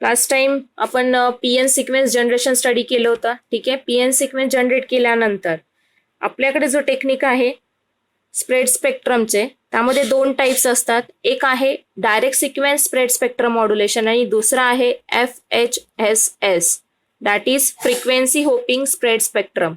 Last time आपण PN sequence generation study केलं होतं. ठीक आहे, पीएन सिक्वेन्स जनरेट केल्यानंतर आपल्याकडे जो टेक्निक आहे स्प्रेड स्पेक्ट्रमचे, त्यामध्ये 2 टाइप्स असतात. एक आहे direct sequence spread spectrum modulation आणि दुसरा आहे FHSS, that is frequency hopping spread spectrum.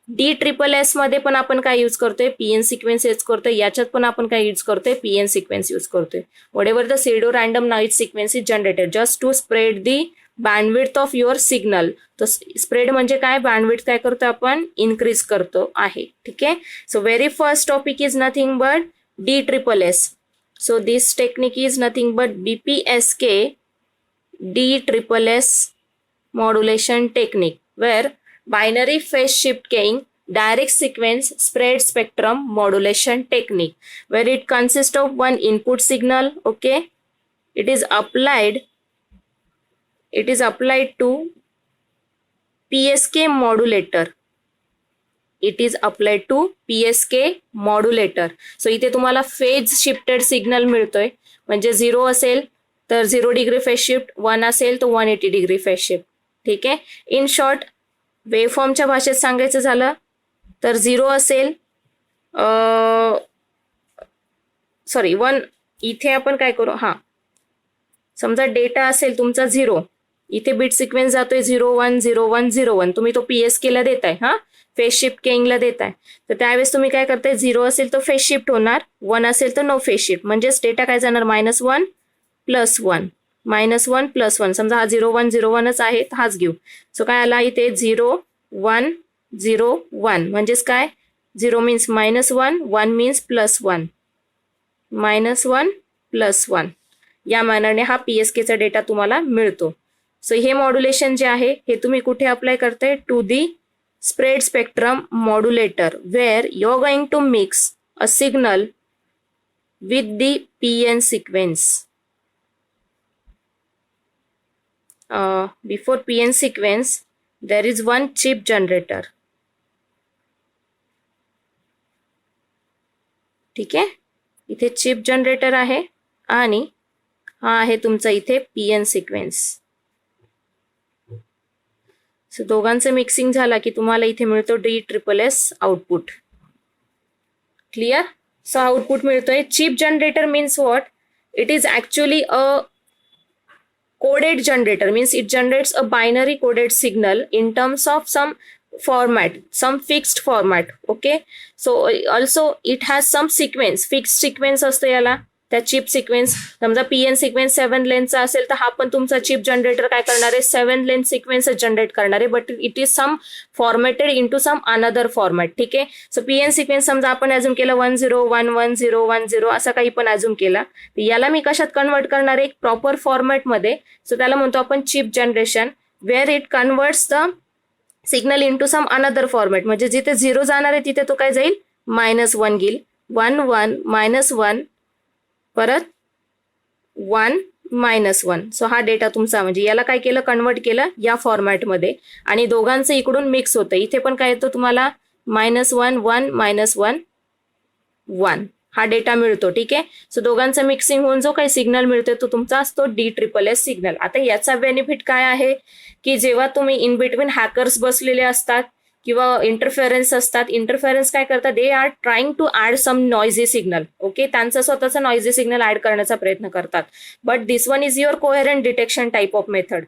DSSS मध्ये पण आपण काय यूज करतोय, पीएन सिक्वेन्स यूज करतोय. याच्यात पण आपण काय यूज करतोय, पीएन सिक्वेन्स यूज करतोय. Whatever the pseudo random noise sequence is generated just to spread the bandwidth of your signal. तर स्प्रेड म्हणजे काय, बँडविड्थ काय करतो आपण, इन्क्रीज करतो आहे. ठीक आहे. So very first topic is nothing but DSSS. So this technique is nothing but BPSK DSSS modulation technique, where binary phase shift keying direct sequence spread spectrum modulation technique, where it consists of one input signal. Okay, it is applied to PSK modulator. It is applied to PSK modulator. So इथे तुम्हाला phase shifted signal मिळतोय. म्हणजे 0 असेल तर 0 degree phase shift, 1 असेल तर 180 degree phase shift. ठीक आहे. इन शॉर्ट वेवफॉर्मच्या भाषेत सांगायचं झालं तर 0 असेल, 1 इथे आपण काय करू, समजा डेटा असेल तुमचा 0, इथे बीट सिक्वेन्स जातोय 0 1 0 1 0 1. तुम्ही तो PSK ला देताय, फेज शिफ्ट केइंगला देताय. तर त्यावेळेस तुम्ही काय करताय, 0 असेल तर फेज शिफ्ट होणार, 1 असेल तर नो फेज शिफ्ट. म्हणजेच डेटा काय जाणार, -1 + 1 -1 + 1. समजा हा 0 1 0 1च आहे, हाच घेऊ. सो काय आला इथे 0 1 0 1. म्हणजेच काय, 0 मीन्स -1, 1 मीन्स +1, -1 + 1. या मॅनरने हा PSKचा डेटा तुम्हाला मिळतो. सो हे मॉड्युलेशन जे आहे हे तुम्ही कुठे अप्लाय करताय, to the spread spectrum modulator, where you are going to mix a signal with the PN sequence. Before PN sequence there is one chip generator. ठीक आहे, इथे चिप जनरेटर आहे आणि हा आहे तुमचा इथे PN सिक्वेन्स. सो दोघांचं मिक्सिंग झाला की तुम्हाला इथे मिळतो DSSS output. Clear. So output मिळतोय. Chip generator means what, it is actually a coded generator, means it generates a binary coded signal in terms of some format, some fixed format. Okay, so also it has some sequence, fixed sequence असतो याला, त्या chip sequence. समजा PN sequence 7 लेनचा असेल तर हा पण तुमचा chip generator काय करणार आहे, 7 लेन सिक्वेन्स जनरेट करणार आहे, but it is some formatted into some another format. ठीक आहे. सो PN सिक्वेन्स समजा आपण ॲझ्युम केलं 1 0 1 1 0 1 0 असा काही पण ॲझ्युम केला, याला मी कशात कन्वर्ट करणार आहे, एक प्रॉपर फॉर्मॅटमध्ये. सो त्याला म्हणतो आपण chip generation, where it converts the signal into some another format. म्हणजे जिथे 0 जाणार आहे तिथे तो काय जाईल, -1 घेईल, 1 1 -1 परत 1 -1. सो हा डेटा तुमचा, म्हणजे याला काय केलं, कन्वर्ट केलं या फॉर्मॅटमध्ये आणि दोघांचं इकडून मिक्स होतं. इथे पण काय येतो तुम्हाला -1 1 -1 1 हा डेटा मिळतो. ठीक आहे. सो दोघांचं मिक्सिंग होऊन जो काही सिग्नल मिळतोय तो तुमचा असतो DSSS सिग्नल. आता याचा बेनिफिट काय आहे की जेव्हा तुम्ही इन बिटवीन हॅकर्स बसलेले असतात किंवा इंटरफेरन्स असतात, इंटरफेरन्स काय करतात, they are trying to add some noisy signal. Okay, त्यांचा स्वतःचा नॉइझी सिग्नल ऍड करण्याचा प्रयत्न करतात. But this one is your coherent detection type of method.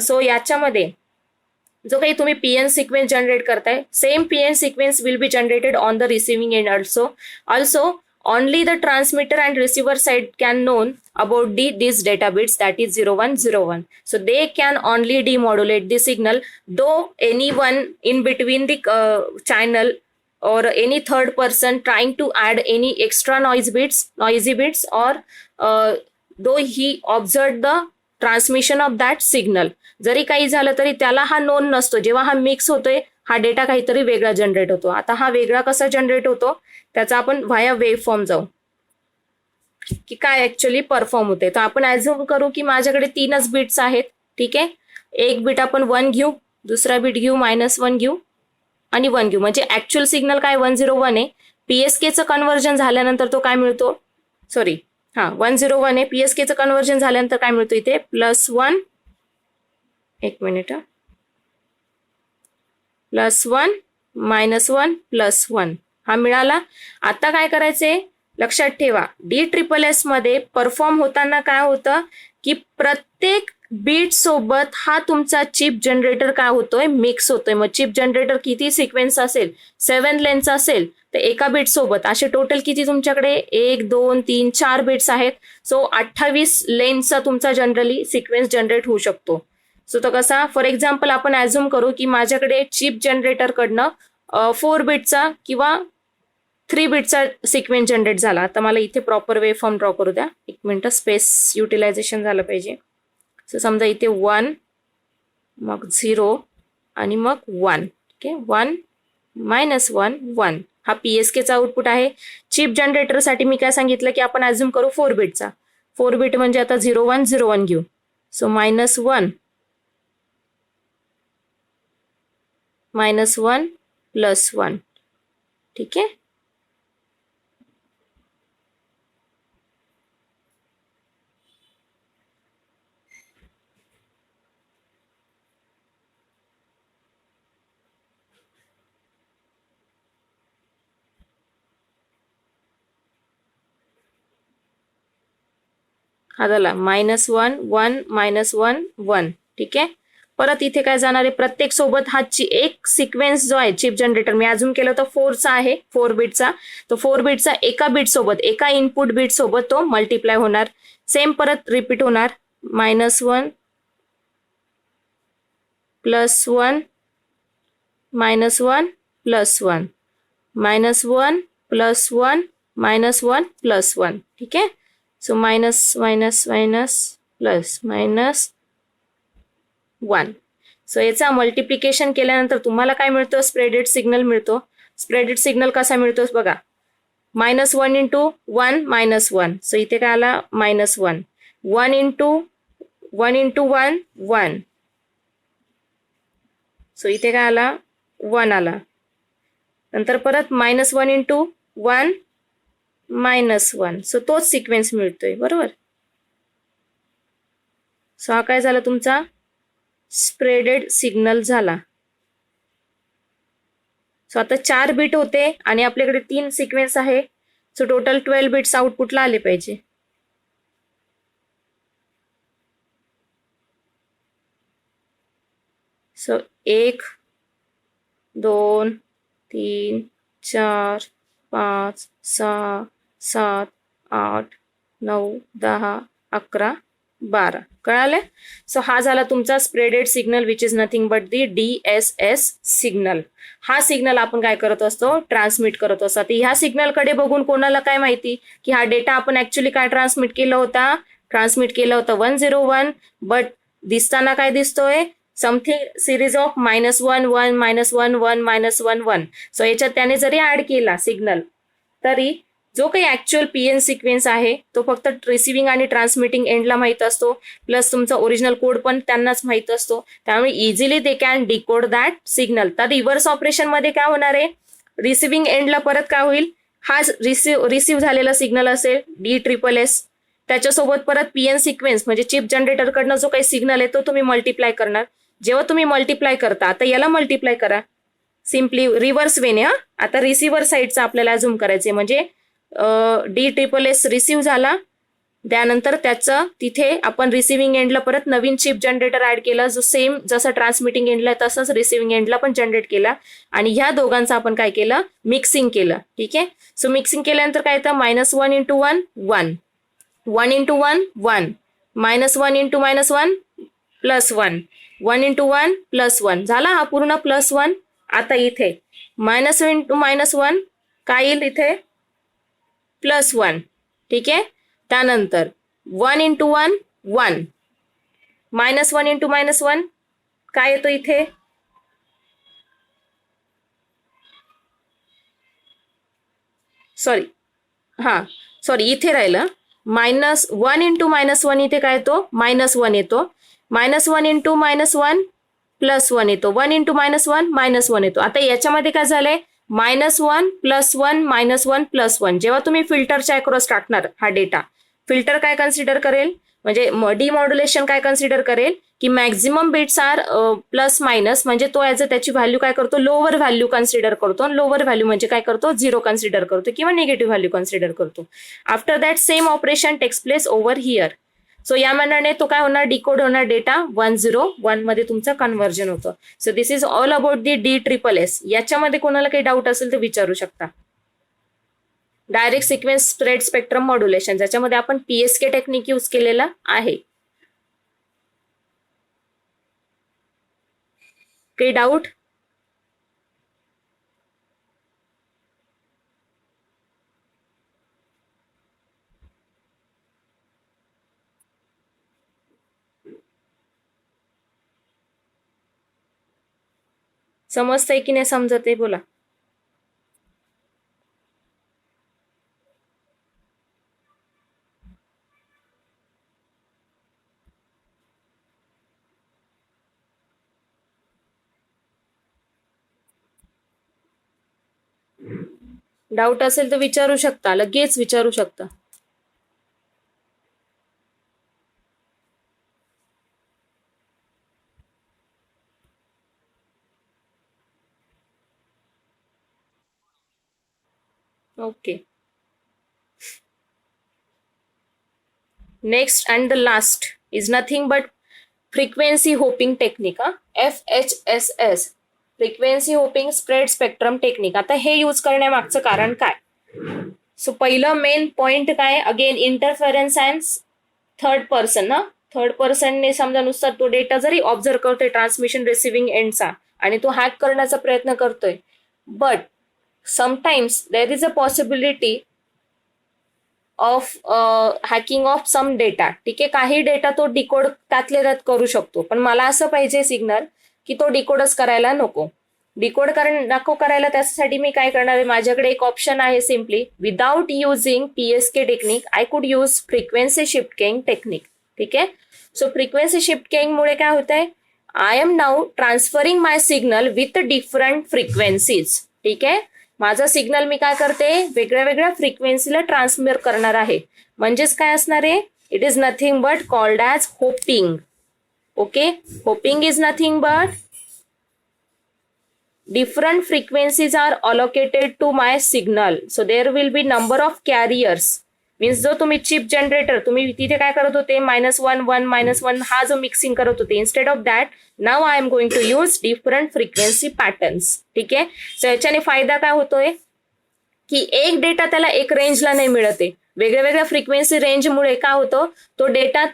So याच्यामध्ये जो काही तुम्ही PN सिक्वेन्स जनरेट करताय, same PN sequence will be generated on the receiving end also only the transmitter and receiver side can known about these data bits, that is 0 1 0 1. So they can only demodulate the signal, though anyone in between the channel or any third person trying to add any extra noisy bits or though he observed the transmission of that signal, जरी काही झालं तरी त्याला हा non नसतो. जेव्हा हा mix होतोय हा डेटा काहीतरी वेगळा जनरेट होतो. आता हा वेगळा कसा जनरेट होतो त्याचा आपण व्हाया वेव फॉर्म जाऊ की काय ऍक्च्युअली परफॉर्म होते. तर आपण ऍझ्युम करू की माझ्याकडे 3च बिट्स आहेत. ठीक आहे, एक बिट आपण 1 घेऊ, दुसरा बिट घेऊ -1 घेऊ आणि 1 घेऊ. म्हणजे ऍक्च्युअल सिग्नल काय 1 0 1 आहे. PSKचं कन्व्हर्जन झाल्यानंतर तो काय मिळतो, 1 0 1 आहे. PSKचं कन्व्हर्जन झाल्यानंतर काय मिळतो इथे +1 एक मिनिट, +1 -1 +1 हा मिळाला. आता काय करायचंय लक्षात ठेवा, DSSS मध्ये परफॉर्म होताना काय होतं की प्रत्येक बीट सोबत हा तुमचा चिप जनरेटर काय होतोय मिक्स होतोय. मग चिप जनरेटर किती सिक्वेन्स असेल, 7 लेनचा असेल तर एका बीट सोबत असे टोटल किती तुमच्याकडे 1 2 3 4 बीट्स आहेत. सो 28 लेनचा तुमचा जनरली सिक्वेन्स जनरेट होऊ शकतो. सो तो कसा, फॉर एक्झाम्पल आपण ऍझ्युम करू की माझ्याकडे चिप जनरेटर कडनं 4 बीटचा किंवा 3 बीटचा सिक्वेन्स जनरेट झाला. आता मला इथे प्रॉपर वेव फॉर्म ड्रॉ करू द्या, एक मिनिट, स्पेस युटिलायझेशन झालं पाहिजे. सो समजा इथे 1 मग 0 आणि मग 1. ठीक आहे, 1 -1 1 हा PSKचा आउटपुट आहे. चिप जनरेटरसाठी मी काय सांगितलं की आपण ऍझ्युम करू 4 बीटचा. 4 बीट म्हणजे आता 0 1 0 1 घेऊ. सो -1 -1 +1. ठीक आहे, हा झाला -1 1 -1 1. ठीक आहे, परत इथे काय जाणार आहे प्रत्येक सोबत हा एक सिक्वेन्स जो आहे चिप जनरेटर मी अजून केलं तर 4चा आहे, 4 बीटचा. तो 4 बीटचा एका बीट सोबत, एका इनपुट बीट सोबत तो मल्टिप्लाय होणार. सेम परत रिपीट होणार, -1 +1 -1 +1 -1 +1 -1 +1. ठीक आहे, so minus minus minus plus minus 1. So याचा मल्टिप्लिकेशन केल्यानंतर तुम्हाला काय मिळतं, स्प्रेडेड सिग्नल मिळतो. स्प्रेडेड सिग्नल कसा मिळतो बघा, -1 × 1 -1. सो इथे काय आला -1 1 × 1 × 1 1. सो इथे काय आला 1 आला. नंतर परत -1 × 1 -1. सो तोच सिक्वेन्स मिळतोय, बरोबर. सो हा काय झाला तुमचा स्प्रेडेड सिग्नल झाला. सो आता 4 बीट होते आणि आपल्याकडे 3 सिक्वेन्स आहे. सो टोटल 12 बिट्स आउटपुटला आले पाहिजे. सो 1 2 3 4 5 6 7 8 9 10 11 12. कळालं. सो हा झाला तुमचा spreaded signal which is nothing but the DSS signal. हा सिग्नल आपण काय करत असतो, ट्रान्समिट करत असतो. तर ह्या सिग्नलकडे बघून कोणाला काय माहिती की हा डेटा आपण ऍक्च्युली काय ट्रान्समिट केला होता, 101. बट दिसताना काय दिसतोय, समथिंग सिरीज ऑफ -1 1 -1 1 -1 1. सो याच्यात त्याने जरी ऍड केला सिग्नल तरी जो काही ऍक्च्युअल PN सिक्वेन्स आहे तो फक्त रिसिव्हिंग आणि ट्रान्समिटिंग एंडला माहित असतो, प्लस तुमचा ओरिजिनल कोड पण त्यांनाच माहित असतो. त्यामुळे easily they can decode that signal. तर रिव्हर्स ऑपरेशन मध्ये काय होणार आहे, रिसिव्हिंग एंडला परत काय होईल, हा रिसिव्ह झालेला सिग्नल असेल DSSS, त्याच्यासोबत परत PN सिक्वेन्स म्हणजे चिप जनरेटरकडनं जो काही सिग्नल आहे तो तुम्ही मल्टिप्लाय करणार. जेव्हा तुम्ही मल्टिप्लाय करता, आता याला मल्टिप्लाय करा सिम्पली रिव्हर्स वेने. आता रिसिव्हर साईडचा आपल्याला झूम करायचे, म्हणजे DSSS रिसिव्ह झाला, त्यानंतर त्याचं तिथे आपण रिसिव्हिंग एंडला परत नवीन चिप जनरेटर ऍड केला, जो सेम जसं ट्रान्समिटिंग एंडला तसंच रिसिव्हिंग एंडला पण जनरेट केला आणि ह्या दोघांचं आपण काय केलं, मिक्सिंग केलं. ठीक आहे, सो मिक्सिंग केल्यानंतर काय येतं, -1 × 1 1 1 × 1 1 -1 × -1 +1 1 × 1 +1 झाला हा पूर्ण +1. आता इथे -1 × -1 काय येईल इथे +1. ठीक आहे, त्यानंतर 1 × 1 1 -1 × -1 काय येतो इथे इथे राहिलं -1 × -1 इथे काय येतो -1 येतो. -1 × -1 +1 येतो. 1 × -1 -1 येतो. आता याच्यामध्ये काय झालंय, -1 +1 -1 +1. जेव्हा तुम्ही फिल्टरच्या अक्रॉस टाकणार हा डेटा, फिल्टर काय कन्सिडर करेल, म्हणजे डिमॉड्युलेशन काय कन्सिडर करेल की maximum bits are plus minus, म्हणजे तो ॲज अ त्याची व्हॅल्यू काय करतो, लोअर व्हॅल्यू कन्सिडर करतो, आणि लोअर व्हॅल्यू म्हणजे काय करतो, 0 कन्सिडर करतो किंवा निगेटिव्ह व्हॅल्यू कन्सिडर करतो. After that same operation takes place over here. So या मानाने तो काय होणार, डिकोड होणार डेटा 101 मध्ये तुमचं कन्व्हर्जन होतं. So this is all about the DSSS. याच्यामध्ये कोणाला काही डाऊट असेल तर विचारू शकता. Direct sequence spread spectrum modulation, ज्याच्यामध्ये आपण PSK टेक्निक यूज केलेला आहे. काही डाऊट? समजतंय की नाही समजत आहे बोला. डाऊट असेल तर विचारू शकता, लगेच विचारू शकता. Okay. Next and the last is nothing but frequency hopping technique, FHSS, frequency hopping spread spectrum technique. आता हे यूज करण्यामागचं कारण काय? सो पहिलं मेन पॉइंट काय, again interference and third person ना. थर्ड पर्सनने समजा नुसता तो डेटा जरी ऑब्झर्व करतोय ट्रान्समिशन रिसिव्हिंग एंडचा आणि तो हॅक करण्याचा प्रयत्न करतोय, but sometimes there is a possibility of hacking of some data. ठीक आहे, काही डेटा तो डिकोड त्यातले त्यात करू शकतो, पण मला असं पाहिजे सिग्नल की तो डिकोडच करायला नको. डिकोड नको करायला, त्यासाठी मी काय करणार आहे, माझ्याकडे एक ऑप्शन आहे, simply without using PSK technique I could use frequency shift keying technique. ठीक आहे, सो फ्रिक्वेन्सी शिफ्ट किंग मुळे काय होतंय, I am now transferring my signal with different frequencies. ठीक आहे, माझा सिग्नल मी काय करते, वेगळ्या वेगळ्या फ्रिक्वेन्सीला ट्रान्समिट करणार आहे. म्हणजेच काय असणार आहे, it is nothing but called as hopping. Okay, hopping is nothing but different frequencies are allocated to my signal, so there will be number of carriers. Means जो तुम्ही चिप जनरेटर तुम्ही तिथे काय करत होते, -1 1 -1 हा जो मिक्सिंग करत होते, instead of that now I am going to use different frequency patterns. ठीक आहे, सो याच्याने फायदा काय होतोय की एक डेटा त्याला एक रेंजला नाही मिळत आहे, वेगळ्या वेगळ्या फ्रिक्वेन्सी रेंजमुळे काय होतं, तो डेटा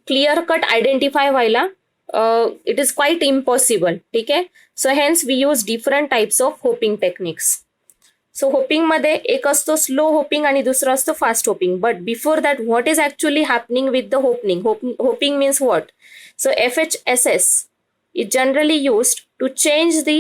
क्लिअर कट आयडेंटिफाय व्हायला इट इज क्वाईट इम्पॉसिबल. ठीक आहे, so hence we use different types of hopping techniques. So hopping मध्ये एक असतो स्लो होपिंग आणि दुसरा असतो fast hopping. But before that what is actually happening with the hopping, hopping means what. So FHSS is generally used to change the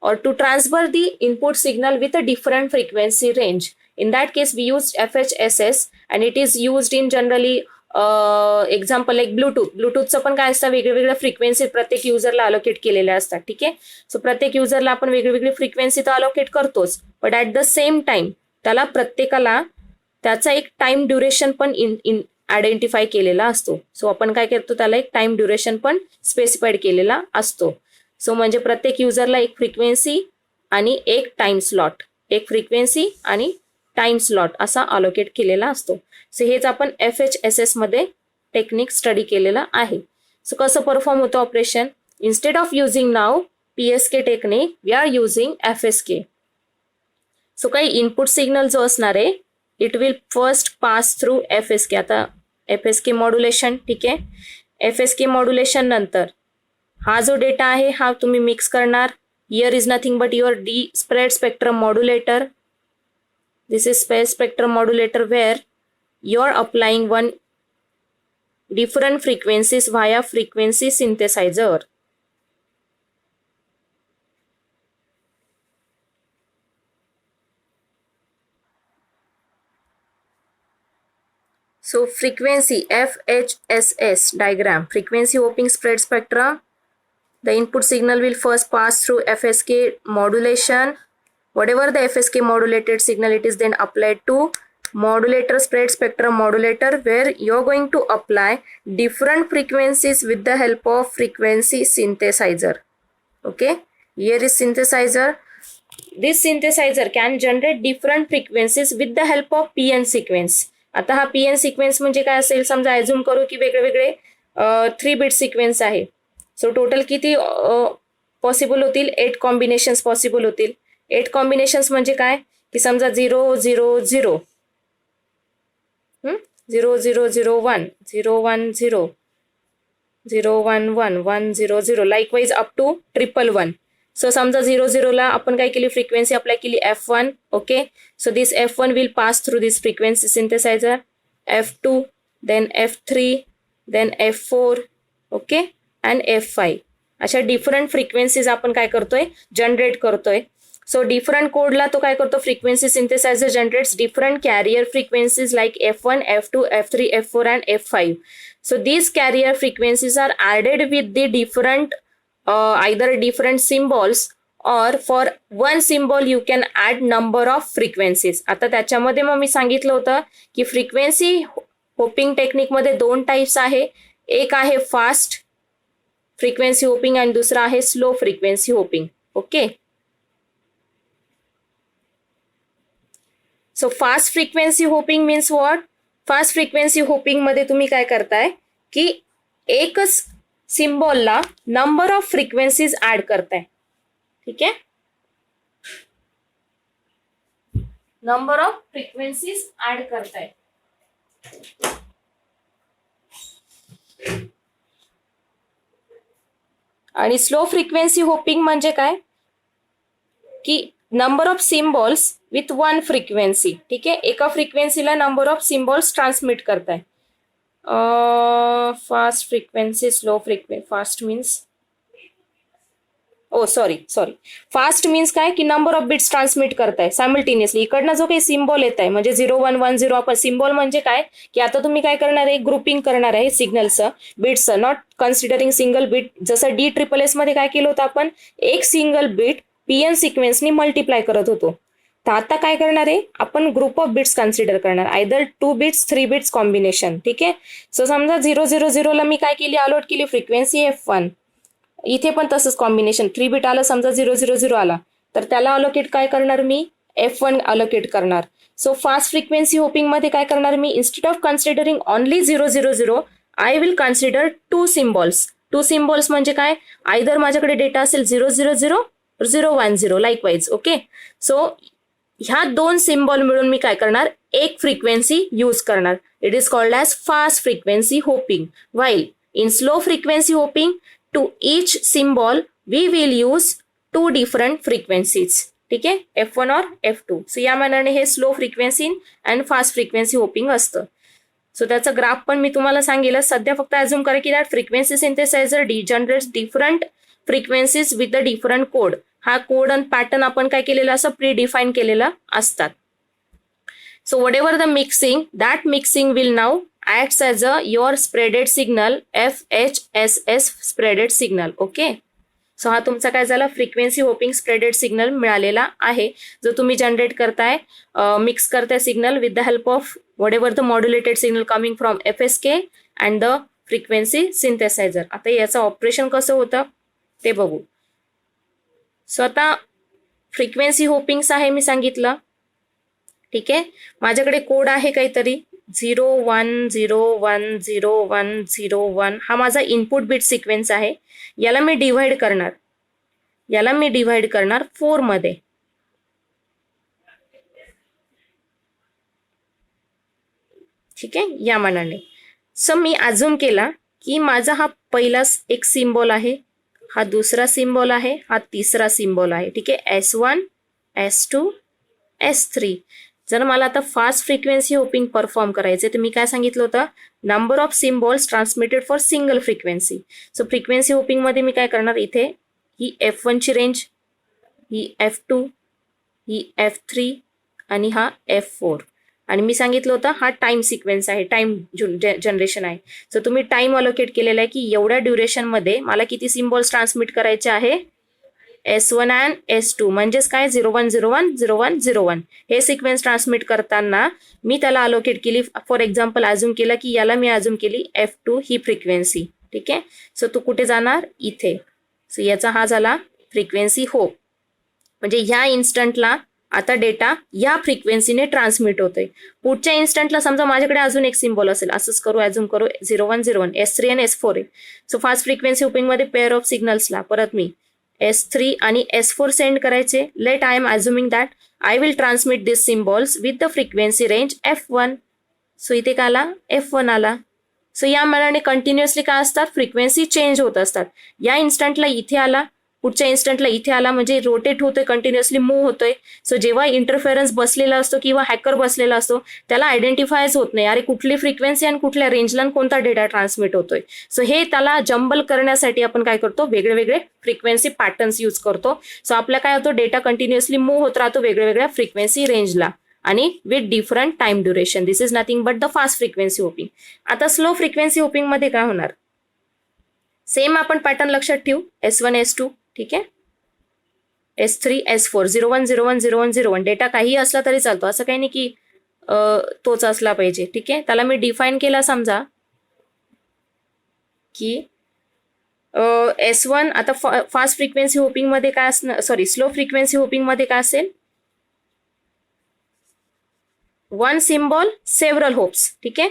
or to transfer the input signal with a different frequency range. In that case we use FHSS and it is used in generally example like ब्लूटूथचं पण काय असतं, वेगवेगळ्या frequency प्रत्येक युजरला allocate केलेल्या असतात. ठीक आहे, सो प्रत्येक युजरला आपण वेगवेगळी फ्रिक्वेन्सी तर अलोकेट करतोच, but at the same time त्याला प्रत्येकाला त्याचा एक टाइम ड्युरेशन पण आयडेंटिफाय केलेला असतो. सो आपण काय करतो, त्याला एक टाइम ड्युरेशन पण स्पेसिफाईड केलेला असतो. सो म्हणजे प्रत्येक युजरला एक फ्रिक्वेन्सी आणि एक टाइम स्लॉट, एक फ्रिक्वेन्सी आणि टाइम स्लॉट असा अलोकेट केलेला असतो. सो हेच आपण FHSS मध्ये टेक्निक स्टडी केलेलं आहे. सो कसं परफॉर्म होतं operation, instead of using now PSK technique we are using FSK. So काही इनपुट सिग्नल जो असणार आहे it will first pass through FSK. आता FSK मॉड्युलेशन. ठीक आहे, FSK मॉड्युलेशन नंतर हा जो डेटा आहे हा तुम्ही मिक्स करणार. Here is nothing but your spread spectrum modulator. This is spread spectrum modulator where you're applying one different frequencies via frequency synthesizer. So frequency FHSS diagram, frequency hopping spread spectrum. The input signal will first pass through FSK modulation. Whatever the FSK modulated signal, it is then applied to modulator, spread spectrum modulator, where you're going to apply different frequencies with the help of frequency synthesizer. Okay, here is synthesizer. This synthesizer can generate different frequencies with the help of PN sequence. आता हा PN sequence म्हणजे काय असेल, समजा assume करू की वेगळे वेगळे 3 bit सिक्वेन्स आहे. सो टोटल किती पॉसिबल होतील, 8 कॉम्बिनेशन्स पॉसिबल होतील. 8 कॉम्बिनेशन्स म्हणजे काय की समजा 0 0 0 0 0 0 1 0 1 0 0 1 1 1 0 0 लाईकवाईज अप टू 111. सो समजा 0 0 ला आपण काय केली, फ्रिक्वेन्सी अप्लाय केली F1. Okay, so this F1 will pass through this frequency synthesiser. F2, then F3, then F4, okay, and F5. अशा डिफरंट फ्रिक्वेन्सीज आपण काय करतोय, जनरेट करतोय. सो डिफरंट कोडला तो काय करतो, frequency synthesiser generates different carrier frequencies like F1, F2, F3, F4 and F5. So these carrier frequencies are added with the different either different symbols, or for one symbol you can add number of frequencies. आता त्याच्यामध्ये मग मी सांगितलं होतं की frequency hopping technique मध्ये 2 types आहे. एक आहे फास्ट फ्रिक्वेन्सी होपिंग आणि दुसरा आहे slow frequency hopping. Okay, so fast frequency hopping means what. Fast frequency hopping मध्ये तुम्ही काय करताय की एकच सिम्बॉलला नंबर ऑफ फ्रिक्वेन्सीज ऍड करताय. ठीक आहे, नंबर ऑफ फ्रिक्वेन्सीज ऍड करताय. आणि स्लो फ्रिक्वेन्सी होपिंग म्हणजे काय की number of symbols with 1 frequency. ठीक आहे, एका फ्रिक्वेन्सीला नंबर ऑफ सिम्बॉल्स ट्रान्समिट करताय. Fast frequency, slow frequency. Fast means fast means काय की नंबर ऑफ बिट्स ट्रान्समिट करताय सायमल्टेनियसली. इकडनं जो काही सिम्बॉल येत आहे म्हणजे 0 1 1 0, आपण सिम्बॉल म्हणजे काय की आता तुम्ही काय करणार आहे, ग्रुपिंग करणार आहे सिग्नलचं, बिट्सचं, नॉट कन्सिडरिंग सिंगल बिट. जसं DSSS मध्ये काय केलं होतं आपण, एक सिंगल बिट PN सिक्वेन्सनी मल्टिप्लाय करत होतो. तर आता काय करणार आहे आपण, ग्रुप ऑफ बिट्स कन्सिडर करणार, आयदर 2 बिट्स 3 बिट्स कॉम्बिनेशन. ठीक आहे, सो समजा 0 0 0 ला मी काय केली, अलॉट केली फ्रिक्वेन्सी F1. इथे पण तसंच कॉम्बिनेशन 3 बिट आलं, समजा 0 0 0 आला तर त्याला अलोकेट काय करणार मी, F1 अलोकेट करणार. सो फास्ट फ्रिक्वेन्सी होपिंग मध्ये काय करणार मी, instead of considering only 0 0 0 I will consider 2 symbols. 2 symbols म्हणजे काय, आयदर माझ्याकडे डेटा असेल 0 0 0 0 1 0 लाईकवाईज. ओके, सो ह्या 2 सिम्बॉल मिळून मी काय करणार, एक फ्रिक्वेन्सी यूज करणार. It is called as fast frequency hopping. While in slow frequency hopping, to each symbol we will use 2 different frequencies. ठीक आहे, F1 और F2. सो या मानाने हे slow frequency and fast frequency hopping असतं. So त्याचं graph पण मी तुम्हाला सांगेल. सध्या फक्त ॲझ्युम करा की that frequency synthesiser generates different frequencies with the different code. हा कोड आणि पॅटर्न आपण काय केलेला असं प्री डिफाईन केलेला असतात. So what ever the mixing, that mixing will now acts as a your spreaded signal, FHSS spreaded signal. Okay, so हा तुमचा काय झाला, फ्रिक्वेन्सी होपिंग स्प्रेडेड सिग्नल मिळालेला आहे, जो तुम्ही जनरेट करताय, मिक्स करताय signal with the help of what ever the modulated signal coming from FSK and the frequency synthesiser. आता याचं ऑपरेशन कसं होतं ते बघू. सो आता फ्रिक्वेन्सी होपिंग्स आहे मी सांगितलं. ठीक आहे, माझ्याकडे कोड आहे काहीतरी 0 1 0 1 0 1 0 1. हा माझा इनपुट बिट सिक्वेन्स आहे. याला मी डिव्हाइड करणार 4 मध्ये. ठीक आहे, या मानाने. सो मी अझ्युम केला की माझा हा पहिला एक सिम्बॉल आहे, हा दुसरा सिम्बॉल आहे, हा तिसरा सिम्बॉल आहे. ठीक आहे, S1 S2 S3. जर मला आता फास्ट फ्रिक्वेन्सी होपिंग परफॉर्म करायचे तर मी काय सांगितलं होतं, number of symbols transmitted for single frequency. So frequency hopping मध्ये मी काय करणार, इथे ही F1 ची रेंज, ही F2, ही F3 आणि हा F4. आणि मी सांगितलं होतं हा टाइम सिक्वेन्स आहे, टाइम जनरेशन आहे. सो तुम्ही टाइम अलोकेट केलेला आहे की एवढ्या ड्युरेशन मध्ये मला किती सिम्बॉल्स ट्रान्समिट करायचे आहे, S1 अँड S2 म्हणजेच काय 01010101 हे सिक्वेन्स ट्रान्समिट करताना मी त्याला अलोकेट केली. फॉर एक्झाम्पल अज्युम केलं की याला मी अज्युम केली F2 ही फ्रिक्वेन्सी. ठीक आहे. सो तो कुठे जाणार इथे. सो याचा हा झाला फ्रिक्वेन्सी होप. म्हणजे ह्या इन्स्टंटला आता डेटा या फ्रिक्वेन्सीने ट्रान्समिट होतोय. पुढच्या इन्स्टंटला समजा माझ्याकडे अजून एक सिम्बॉल असेल, असंच करू, अजून करू 0101 S3 आणि S4 आहे. सो फास्ट फ्रिक्वेन्सी होपिंग मध्ये पेअर ऑफ सिग्नल्सला परत मी S3 आणि S4 सेंड करायचे. Let I am assuming that I will transmit this symbols with the frequency range F1. So इथे काय आला F1 आला. सो या मनाने कंटिन्युअसली काय असतात फ्रिक्वेन्सी चेंज होत असतात. या इन्स्टंटला इथे आला, पुढच्या इन्स्टंटला इथे आला, म्हणजे रोटेट होतोय, कंटिन्युअसली मूव्ह होतोय. सो जेव्हा इंटरफेरन्स बसलेला असतो किंवा हॅकर बसलेला असतो त्याला आयडेंटिफायच होत नाही अरे कुठली फ्रिक्वेन्सी आणि कुठल्या रेंजला आणि कोणता डेटा ट्रान्समिट होतोय. सो हे त्याला जंबल करण्यासाठी आपण काय करतो वेगळे वेगळे फ्रिक्वेन्सी पॅटर्न्स यूज करतो. सो आपला काय होतो डेटा कंटिन्युअसली मूव्ह होत राहतो वेगळ्या वेगळ्या फ्रिक्वेन्सी रेंजला आणि with different time duration. This is nothing but the fast frequency hopping. आता स्लो फ्रिक्वेन्सी होपिंग मध्ये काय होणार, सेम आपण पॅटर्न लक्षात ठेवू. S1 S2 ठीक आहे, S3 S4 01010101 डेटा काही असला तरी चालतो, असं काही नाही की तोच असला पाहिजे. ठीक आहे. त्याला मी डिफाईन केला समजा की S1 आता फास्ट फ्रिक्वेन्सी होपिंग मध्ये काय असणार, सॉरी स्लो फ्रिक्वेन्सी होपिंग मध्ये काय असेल, वन सिम्बॉल सेव्हरल होप्स. ठीक आहे.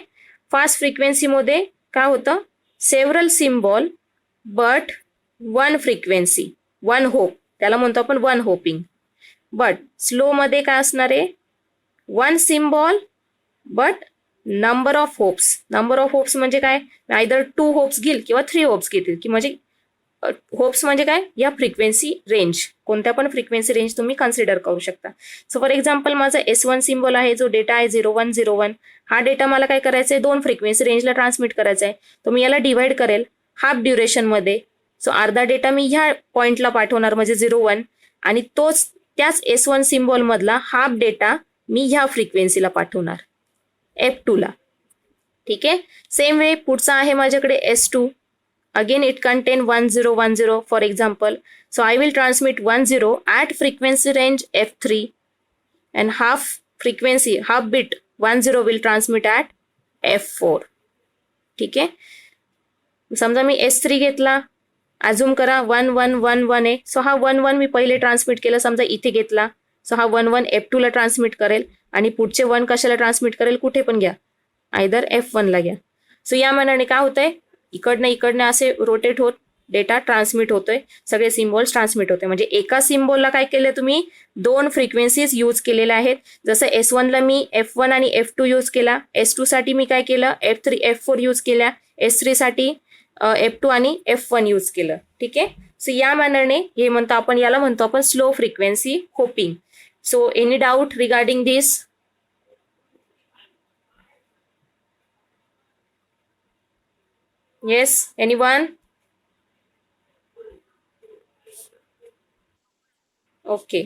फास्ट फ्रिक्वेन्सी मध्ये काय होतं several symbol but one frequency one hope, त्याला म्हणतो आपण वन होपिंग. बट स्लो मध्ये काय असणार आहे one symbol but number of hopes. Number of hopes म्हणजे काय, आयदर 2 होप्स घेईल किंवा 3 होप्स घेतील की म्हणजे होप्स म्हणजे काय या फ्रिक्वेन्सी रेंज, कोणत्या पण फ्रिक्वेन्सी रेंज तुम्ही कन्सिडर करू शकता. सो फॉर एक्झाम्पल माझा S1 सिम्बॉल आहे जो डेटा आहे 0101. हा डेटा मला काय करायचा आहे 2 फ्रिक्वेन्सी रेंजला ट्रान्समिट करायचा आहे. तर मी याला डिवाइड करेल हाफ ड्युरेशन मध्ये. सो अर्धा डेटा मी ह्या पॉइंटला पाठवणार म्हणजे 01 आणि त्याच S1 सिम्बॉल मधला हाफ डेटा मी ह्या फ्रिक्वेन्सीला पाठवणार F2 ला. ठीक आहे. सेम वे पुढचा आहे माझ्याकडे S2. Again it contain 1010 for example. So I will transmit 10 at frequency range F3 and half bit 10 will transmit at F4. ठीक आहे. समजा मी S3 घेतला, अझूम करा 1111 आहे. सो हा 11 मी पहिले ट्रान्समिट केलं, समजा इथे घेतला. सो हा 11 F2 ला ट्रान्समिट करेल आणि पुढचे 1 कशाला ट्रान्समिट करेल, कुठे पण घ्या, आयदर F1 ला घ्या. सो या मानाने काय होतंय इकडनं असे रोटेट होत डेटा ट्रान्समिट होतोय, सगळे सिम्बॉल्स ट्रान्समिट होते. म्हणजे एका सिम्बॉलला काय केलं तुम्ही 2 फ्रिक्वेन्सीज यूज केलेल्या आहेत. जसं S1 ला मी F1 आणि F2 यूज केला, S2 साठी मी काय केलं F3 F4 यूज केल्या, S3 साठी F2 आणि F1 यूज केलं. ठीक आहे. सो या मानाने हे म्हणतो आपण, याला म्हणतो आपण slow frequency hopping. So any doubt regarding this? Yes, anyone? Okay.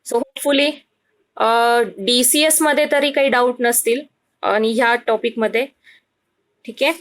So hopefully DCS मध्ये तरी काही डाऊट नसतील आणि ह्या टॉपिक मध्ये. ठीक आहे.